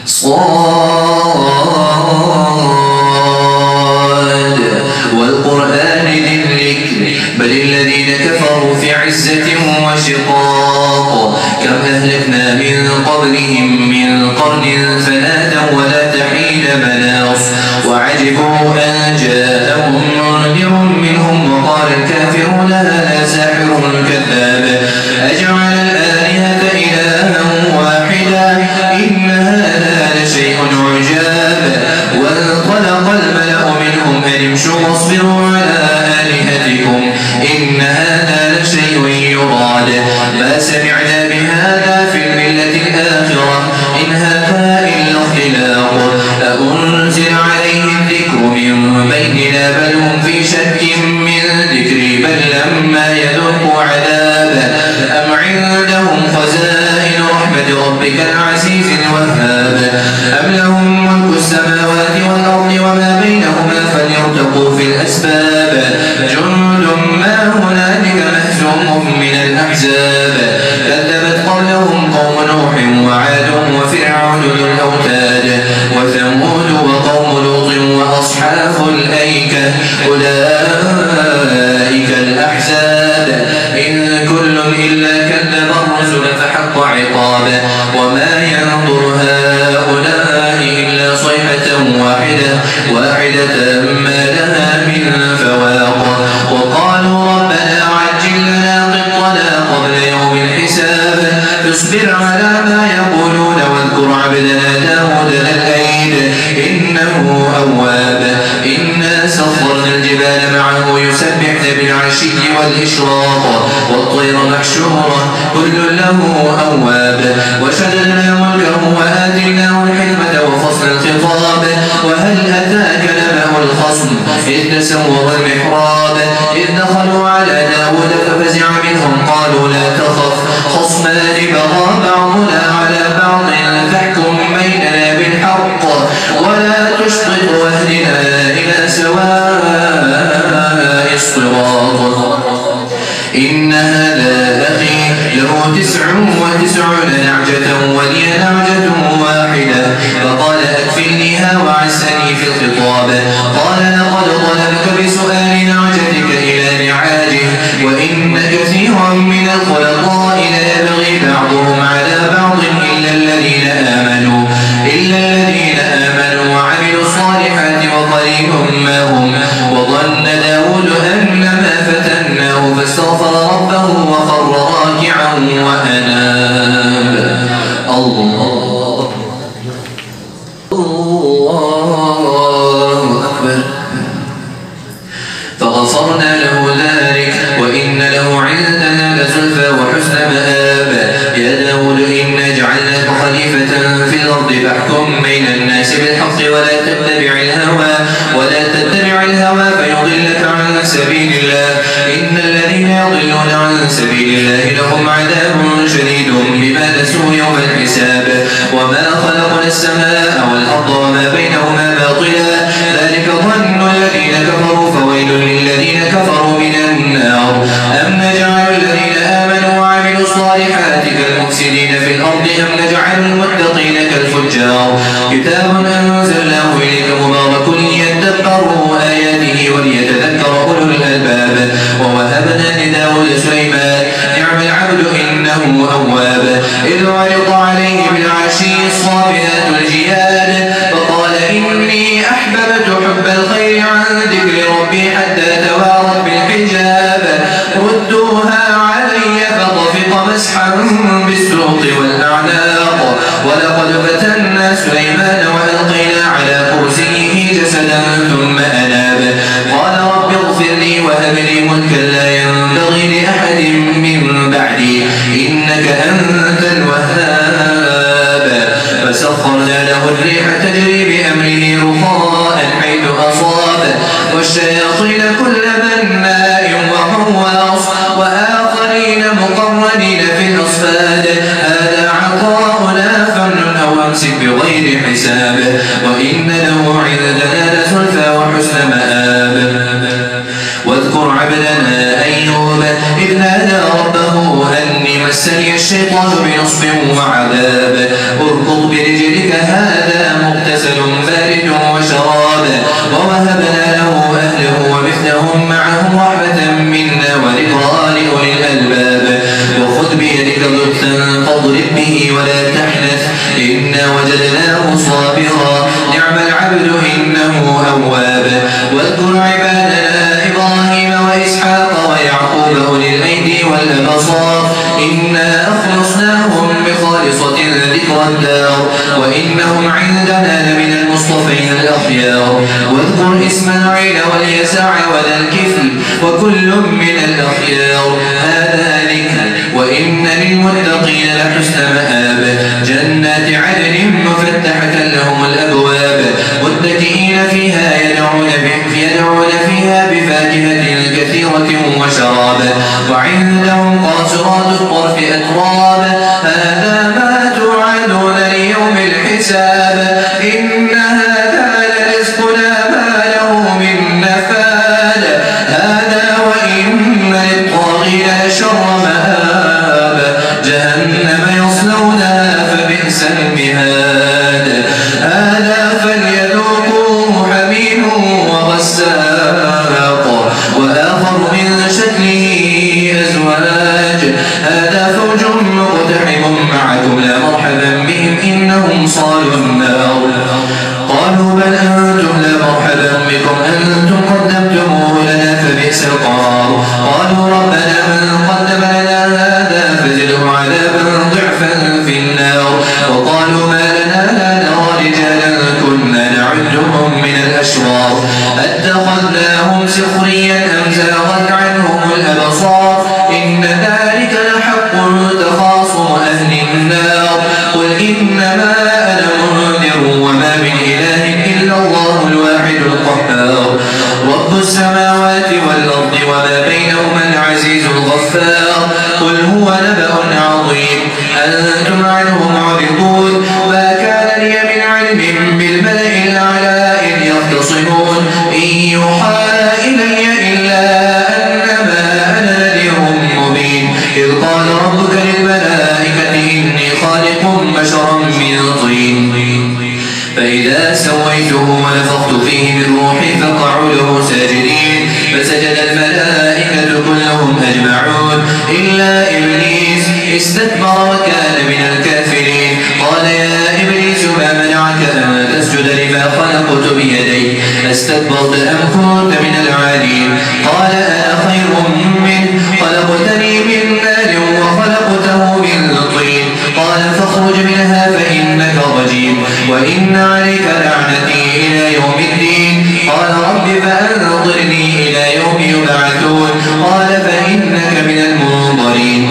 صاد والقرآن ذي الذكر بل الذين كفروا في عزة وشقاق كم أهلكنا من قبلهم من قرن فنادوا ولا تحين مناص وعجبوا أن جاءهم منذر منهم وقال الكافرون هذا ساحر كذاب أجعل الآلهة إلها واحدا إن هذا لشيء عجاب وانطلق الملأ منهم أن امشوا واصبروا على آلهتكم إن هذا لشيء يراد ما سمعنا بهذا في الملة الآخرة إن هذا إلا اختلاق أأنزل عليه الذكر من بيننا بل هم في شك من ذكري بل لما يذوقوا عذاب أم عندهم خزائن رحمة ربك العزيز الوهاب أم لهم ملك السماوات والأرض وما بينهما فليرتقوا في الأسباب جند ما هنالك مهزوم من الأحزاب كذبت قبلهم قوم نوح وعاد وفرعون ذو الأوتاد وثمود وقوم لوط وأصحاب الأيكة أولئك الأحزاب إن كل إلا كذب الرسل فحق عقاب وما ينظر هؤلاء إلا صيحة واحدة ما لها من فواق وقالوا ربنا عجل لنا قطنا قبل يوم الحساب اصبر على ما يقولون واذكر عبدنا داود ذا الأيد إنه أواب إنا سخرنا الجبال معه يسبحن بالعشي والإشراق والطير محشورة كل له أواب وشددنا ملكه وآتيناه الحكمة وفصل الخطاب وهل أتاك نبأ الخصم إذ تسور المحراب إذ دخلوا على داود ففزع منهم قالوا لا تخف خصمان بغى بعضنا على بعض فاحكم بيننا بالحق ولا تشطط واهدنا إلى سواء الصراط إن هذا أخي له 99 نعجة ولي نعجة واحدة فقال أكفلنيها وعزني في الخطاب قال لقد ظلمك بسؤال نعجتك إلى نعاجه وإن كثيرا من الخلطاء ليبغي بعضهم على بعض إلا الذين آمنوا وعملوا الصالحات وقليل ما هم وظن داود أنما فتناه فاستغفر ربه وخر راكعا وأناب الله أكبر فغفرنا له ذلك وإن له عندنا لزلفى وحسن مآب يا داود إنا جعلناك خليفة في الأرض فاحكم بين الناس بالحق ولا تتبع الهوى فيضلك عن سبيل الله إن الذين يضلون عن سبيل الله لهم عذاب شديد بما نسوا يوم الحساب وما خلقنا السماء والأرض وما بينهما باطلا ذلك ظن الذين كفروا فويل للذين كفروا من النار أم نجعل الذين آمنوا وعملوا الصالحات كالمفسدين في الأرض أم نجعل المتقين كالفجار كتاب أنزلناه إليك مبارك ليدبروا آياته وليتذكر أولو الألباب ووهبنا لداود سليمان نعم العبد إنه أواب إذ عرض عليه بالعشي الصافنات الجياد فقال إني أحببت حب الخير عن ذكر ربي حتى توارت بالحجاب ردوها علي فطفق مسحا بالسوق والأعناق ولقد فتنا سليمان وألقينا على كرسيه جسدا ثم أناب قال رب اغفر لي وهب لي ملكا لا ينبغي لأحد من بعدي إنك أنت الوهاب فسخرنا له الريح تجري بأمره رخاء حيث أصاب والشياطين كل بناء وغواص وآخرين مقرنين في الأصفاد هذا عطاؤنا فامنن أو أمسك بغير حساب وإن له عندنا لزلفى وحسن مآب واذكر عبدنا أيوب إذ نادى ربه أني مسني الشيطان بنصب وعذاب اركض برجلك هذا صابرا نعم العبد إنه أواب واذكر عبادنا إبراهيم وإسحاق ويعقوب أولي الأيدي والأبصار إنا أخلصناهم بخالصة ذكر الدار وإنهم عندنا لمن المصطفين الأخيار واذكر إسماعيل واليسع وذا الكفل وكل من الأخيار هذا ذكر وإن للمتقين لحسن مآب جنات عدن مفتحة لهم الأبواب متكئين فيها يدعون فيها بفاكهة كثيرة وشراب وعندهم قاصرات الطرف أتراب هذا ما توعدون ليوم الحساب إن هذا لرزقنا ما له من نفاد هذا وإن للطاغين لشر مآب جهنم يصلونها فبئس المهاد هذا فليذوقوه حميم وغساق وآخر من شكله أزواج هذا فوج مقتحم معكم لا مرحبا بهم إنهم صالوا النار قالوا بل أنتم لا مرحبا بكم أنتم قدمتموه لنا فبئس القرار قالوا ربنا من قدم لنا هذا فزده عذابا ضعفا في النار وقالوا ما لنا لا نرى رجالا كنا نعدهم من الأشرار اتخذناهم سخريا أم زاغت عنهم الأبصار إن ذلك لحق تخاصم أهل النار قل إنما أنا منذر وما من إله إلا الله الواحد القهار رب السماوات والأرض وما بينهما العزيز الغفار قل هو نبأ عظيم أنتم عنه معرضون ما كان لي من علم بالملأ الأعلى إذ يختصمون إن يوحى إلي إلا أنما أنا نذير مبين إذ قال ربك للملائكة إني خالق بشرا من طين فإذا سويته ونفخت فيه من روحي فقعوا له ساجدين فسجد الملائكة كلهم أجمعون إلا إبليس استكبر وكان من الكافرين قال يا إبليس ما منعك أن تسجد لما خلقت بيدي استكبرت أم كنت من العالين قال أنا خير منه خلقتني من نار وخلقته من طين قال فاخرج منها فإنك رجيم وإن عليك لعنتي إلى يوم الدين قال رب فأنظرني إلى يوم يبعثون قال فإنك من المنظرين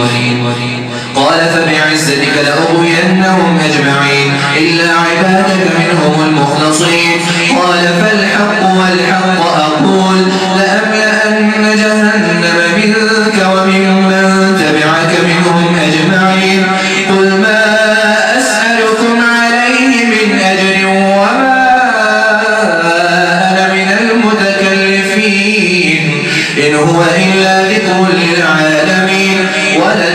قال فبعزتك لأغوينهم أجمعين إلا عبادك منهم المخلصين قال فالحق والحق أقول لأملأن جهنم منك وممن تبعك منهم أجمعين قل ما أسألكم عليه من أجر وما أنا من المتكلفين إن هو إلا ذكر للعالمين ولا